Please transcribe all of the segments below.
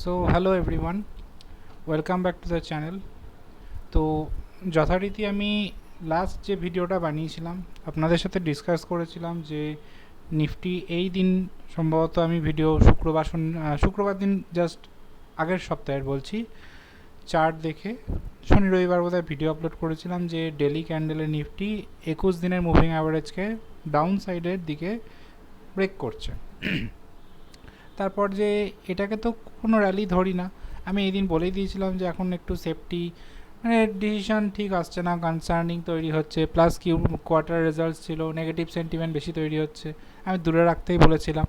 So hello everyone, welcome back to the channel. তো যথারীতি আমি লাস্ট যে ভিডিওটা বানিয়েছিলাম আপনাদের সাথে ডিসকাস করেছিলাম যে নিফটি এই দিন সম্ভবত আমি ভিডিও শুক্রবার দিন জাস্ট আগের সপ্তাহের বলছি চার্ট দেখে শনি রবিবার বোধহয় ভিডিও আপলোড করেছিলাম যে ডেলি ক্যান্ডেলের নিফটি 21 দিনের মুভিং অ্যাভারেজকে ডাউন সাইডের দিকে ব্রেক করছে। তারপর যে এটাকে তো কোনো র্যালি ধরি না, আমি এই দিন বলেই দিয়েছিলাম যে এখন একটু সেফটি মানে ডিসিশন ঠিক আসছে না, কনসার্নিং তৈরি হচ্ছে, প্লাস কোয়ার্টার রেজাল্টস ছিল, নেগেটিভ সেন্টিমেন্ট বেশি তৈরি হচ্ছে, আমি দূরে রাখতেই বলেছিলাম।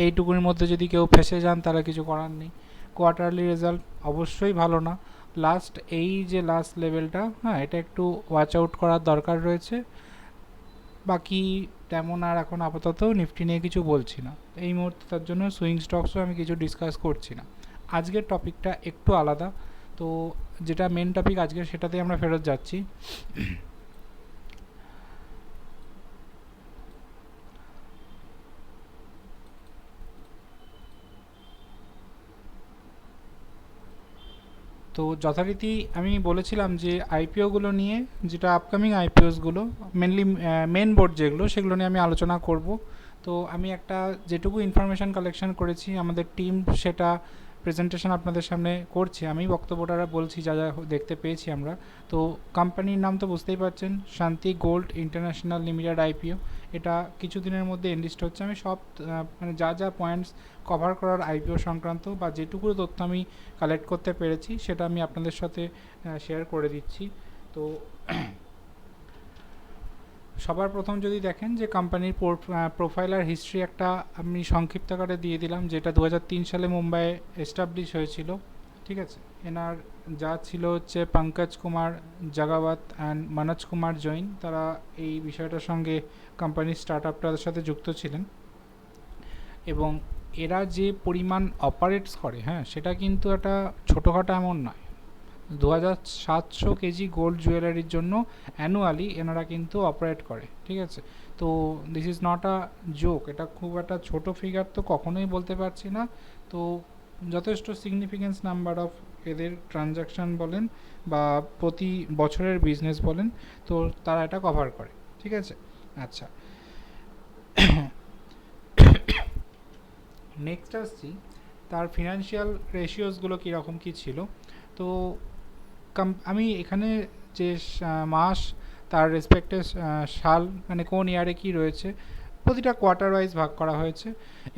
এইটুকুর মধ্যে যদি কেউ ফেসে যান তাহলে কিছু করার নেই। কোয়ার্টারলি রেজাল্ট অবশ্যই ভালো না। লাস্ট লেভেলটা, হ্যাঁ, এটা একটু ওয়াচ আউট করার দরকার রয়েছে। বাকি তেমন আর এখন আপাতত নিফটি নিয়ে কিছু বলছি না এই মুহূর্তে, তার জন্য সুইং স্টকসও আমি কিছু ডিসকাস করছি না। আজকের টপিকটা একটু আলাদা, তো যেটা মেন টপিক আজকের সেটাতেই আমরা ফেরত যাচ্ছি। তো যথারীতি আমি বলেছিলাম যে আইপিওগুলো নিয়ে, যেটা আপকামিং আইপিওসগুলো মেনলি মেন বোর্ড যেগুলো সেগুলো নিয়ে আমি আলোচনা করব। তো আমি একটা যেটুকু ইনফরমেশান কালেকশন করেছি আমাদের টিম সেটা প্রেজেন্টেশন আপনাদের সামনে করছি, আমি বক্তব্যটা বলছি যা যা দেখতে পেয়েছি আমরা। তো কোম্পানির নাম তো বুঝতেই পারছেন, শান্তি গোল্ড ইন্টারন্যাশনাল লিমিটেড আইপিও। এটা কিছুদিনের মধ্যে এনলিস্ট হচ্ছে। আমি সব মানে যা যা পয়েন্টস কভার করার আইপিও সংক্রান্ত বা যেটুকু তথ্য আমি কালেক্ট করতে পেরেছি সেটা আমি আপনাদের সাথে শেয়ার করে দিচ্ছি। তো সবার প্রথম যদি দেখেন যে কোম্পানির প্রোফাইল আর হিস্ট্রি একটা আমি সংক্ষিপ্ত আকারে দিয়ে দিলাম, যেটা 2003 সালে মুম্বাইয়ে এস্টাবলিশ হয়েছিল। ঠিক আছে, এনার যা ছিল হচ্ছে পঙ্কজ কুমার জাগাওয়াত অ্যান্ড মনোজ কুমার জৈন, তারা এই বিষয়টার সঙ্গে কোম্পানির স্টার্ট আপটার সাথে যুক্ত ছিলেন। এবং এরা যে পরিমাণ অপারেটস করে, হ্যাঁ, সেটা কিন্তু একটা ছোটোখাটো এমন নয়। 2700 কেজি গোল্ড জুয়েলারির জন্য অ্যানুয়ালি এনারা কিন্তু অপারেট করে। ঠিক আছে, তো this is not a joke, এটা খুব একটা ছোট ফিগার তো কখনোই বলতে পারছি না। তো যথেষ্ট সিগনিফিকেন্স নাম্বার অফ এদের ট্রানজ্যাকশান বলেন বা প্রতি বছরের বিজনেস বলেন, তো তারা এটা কভার করে। ঠিক আছে, আচ্ছা, নেক্সট আসছি তার ফিনান্সিয়াল রেশিওসগুলো কীরকম কী ছিল। তো আমি এখানে যে মাস, তার রেসপেক্টে সাল, মানে কোন ইয়ারে কী রয়েছে, প্রতিটা কোয়ার্টার ওয়াইজ ভাগ করা হয়েছে।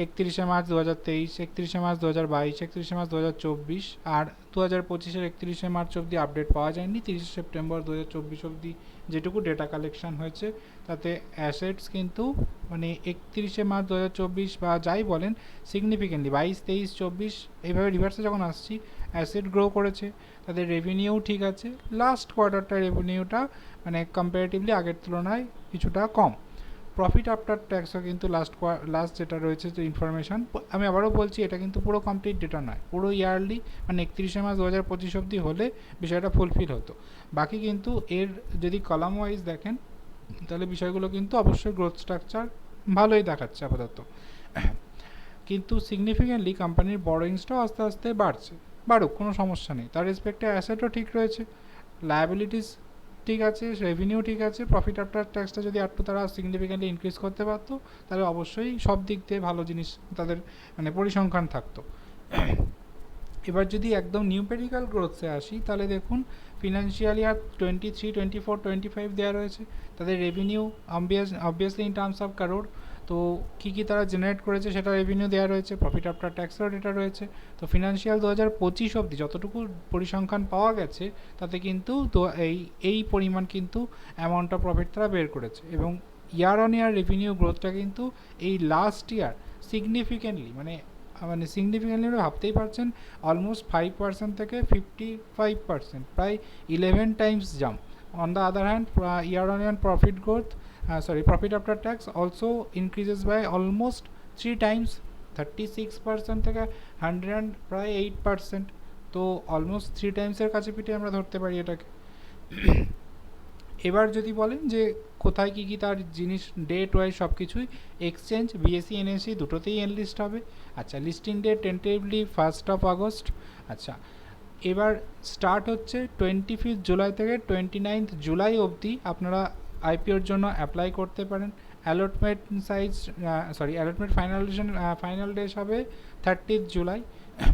31শে মার্চ 2023, 31শে মার্চ 2022, 31শে মার্চ 2024, আর 2025-এর 31শে মার্চ অবধি আপডেট পাওয়া যায়নি। 30শে সেপ্টেম্বর 2024 অবধি যেটুকু ডেটা কালেকশন হয়েছে তাতে অ্যাসেটস কিন্তু মানে 31শে মার্চ 2024 বা যাই বলেন সিগনিফিকেন্টলি 22, 23, 24 এইভাবে রিভার্সে যখন আসছি অ্যাসেট গ্রো করেছে, তাদের রেভিনিউ ঠিক আছে। লাস্ট কোয়ার্টারটা রেভিনিউটা মানে কম্পারেটিভলি আগের তুলনায় কিছুটা কম। প্রফিট আফটার ট্যাক্সও কিন্তু লাস্ট যেটা রয়েছে যে ইনফরমেশান, আমি আবারও বলছি এটা কিন্তু পুরো কমপ্লিট ডেটা নয়, পুরো ইয়ারলি মানে 31শে মার্চ 2025 অবধি হলে বিষয়টা ফুলফিল হতো। বাকি কিন্তু এর যদি কলাম ওয়াইজ দেখেন তাহলে বিষয়গুলো কিন্তু অবশ্যই গ্রোথ স্ট্রাকচার ভালোই দেখাচ্ছে আপাতত। কিন্তু সিগনিফিকেন্টলি কোম্পানির বরোয়িংসটাও আস্তে আস্তে বাড়ুক, কোনো সমস্যা নেই। তার রেসপেক্টে অ্যাসেটও ঠিক রয়েছে, লায়াবিলিটিস ঠিক আছে, রেভিনিউ ঠিক আছে। প্রফিট আফটার ট্যাক্সটা যদি একটু তারা সিগনিফিকেন্টলি ইনক্রিজ করতে পারতো তাহলে অবশ্যই সব দিক দিয়ে ভালো জিনিস তাদের মানে পরিসংখ্যান থাকতো। এবার যদি একদম নিউমেরিক্যাল গ্রোথসে আসি তাহলে দেখুন ফিনান্সিয়াল ইয়ার 23, 24, 25 দেওয়া রয়েছে। তাদের revenue obviously in terms of কারোর, তো কী কী তারা জেনারেট করেছে সেটা রেভিনিউ দেওয়া রয়েছে, প্রফিট আফটার ট্যাক্সেরও ডেটা রয়েছে। তো ফিনান্সিয়াল 2025 অবধি যতটুকু পরিসংখ্যান পাওয়া গেছে তাতে কিন্তু তো এই পরিমাণ কিন্তু অ্যামাউন্ট অফ প্রফিট তারা বের করেছে। এবং ইয়ার অন ইয়ার রেভিনিউ গ্রোথটা কিন্তু এই লাস্ট ইয়ার সিগনিফিকেন্টলি মানে সিগনিফিকেন্টলি ভাবতেই পারছেন, অলমোস্ট 5% থেকে 55%, প্রায় 11 times jump. On the other hand year on year profit after tax also increases by almost 3 times, 36% থেকে 100 প্রায় 8%। তো অলমোস্ট 3 টাইমসের কাছে পিঠে আমরা ধরতে পারি এটাকে। এবার যদি বলেন যে কোথায় কী কী তার জিনিস ডেট ওয়াইজ সব কিছুই, এক্সচেঞ্জ বিএসসি এনএসসি দুটোতেই এনলিস্ট হবে। আচ্ছা, লিস্টিং ডেট টেন্টেটিভলি 1 আগস্ট। আচ্ছা, এবার স্টার্ট হচ্ছে 25 জুলাই থেকে 29 জুলাই অবধি আপনারা আইপিওর জন্য অ্যাপ্লাই করতে পারেন। Allotment size allotment final date হবে 30 জুলাই।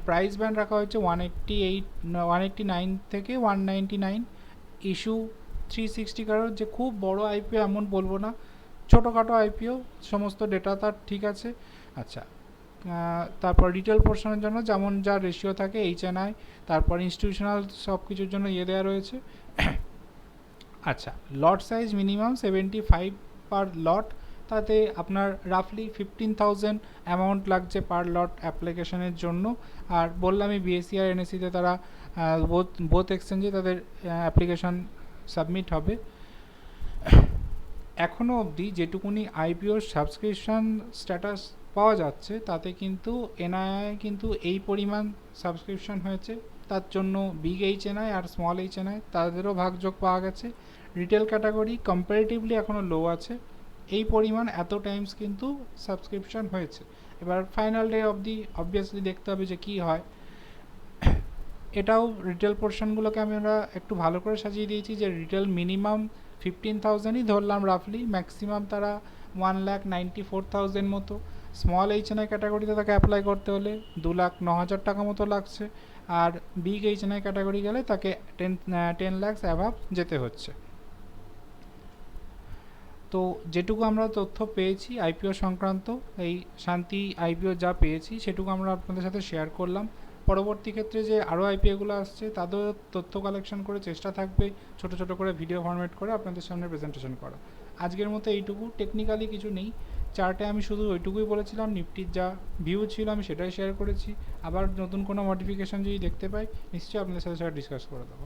প্রাইস ব্যান্ড রাখা হয়েছে 189 থেকে 199। ইস্যু 360 কারোর, যে খুব বড় আইপিও এমন বলবো না, ছোটোখাটো আইপিও, সমস্ত ডেটা তার ঠিক আছে। আচ্ছা, তারপর রিটেল পোর্শনের জন্য যেমন যা রেশিও থাকে এইচএনআই, তারপর ইনস্টিটিউশনাল সব কিছুর জন্য দেওয়া রয়েছে। আচ্ছা, লট সাইজ মিনিমাম 75 পার লট, তাতে আপনার রাফলি 15,000 অ্যামাউন্ট লাগছে পার লট অ্যাপ্লিকেশনের জন্য। আর বললামই বিএসসি আর এনএসসিতে তারা বোথ এক্সচেঞ্জে তাদের অ্যাপ্লিকেশন সাবমিট হবে। এখনও অবধি যেটুকুনি আইপিওর সাবস্ক্রিপশন স্ট্যাটাস পাওয়া যাচ্ছে তাতে কিন্তু এনআইআই কিন্তু এই পরিমাণ সাবস্ক্রিপশন হয়েছে, তার জন্য বিগ এইচএনআই আর স্মল এইচএনআই তাদেরও ভাগযোগ পাওয়া গেছে। রিটেল ক্যাটাগরি কম্পারেটিভলি এখনও লো আছে, এই পরিমাণ এত টাইমস কিন্তু সাবস্ক্রিপশন হয়েছে। এবার ফাইনাল ডে অবধি অবভিয়াসলি দেখতে হবে যে কী হয়। এটাও রিটেল পোর্শনগুলোকে আমরা একটু ভালো করে সাজিয়ে দিয়েছি, যে রিটেল মিনিমাম 15,000ই ধরলাম রাফলি, ম্যাক্সিমাম তারা 1,94,000 মতো। স্মল এইচএনআই ক্যাটাগরিতে তাকে অ্যাপ্লাই করতে হলে 2,09,000 টাকা মতো লাগছে, আর বিগ এইচএনআই ক্যাটাগরি গেলে তাকে 10 lakhs অ্যাভাব যেতে হচ্ছে। তো যেটুকু আমরা তথ্য পেয়েছি আইপিও সংক্রান্ত, এই শান্তি আইপিও যা পেয়েছি সেটুকু আমরা আপনাদের সাথে শেয়ার করলাম। পরবর্তী ক্ষেত্রে যে আরও আইপিওগুলো আসছে তাদের তথ্য কালেকশন করে চেষ্টা থাকবে ছোট ছোট করে ভিডিও ফরম্যাট করে আপনাদের সামনে প্রেজেন্টেশন করা। আজকের মতো এইটুকু, টেকনিক্যালি কিছু নেই। চার্টে আমি শুধু ওইটুকুই বলেছিলাম, নিফটির যা ভিউ ছিল আমি সেটাই শেয়ার করেছি। আবার নতুন কোনো মডিফিকেশান যদি দেখতে পাই নিশ্চয়ই আপনাদের সাথে সেটা ডিসকাস করে দেবো।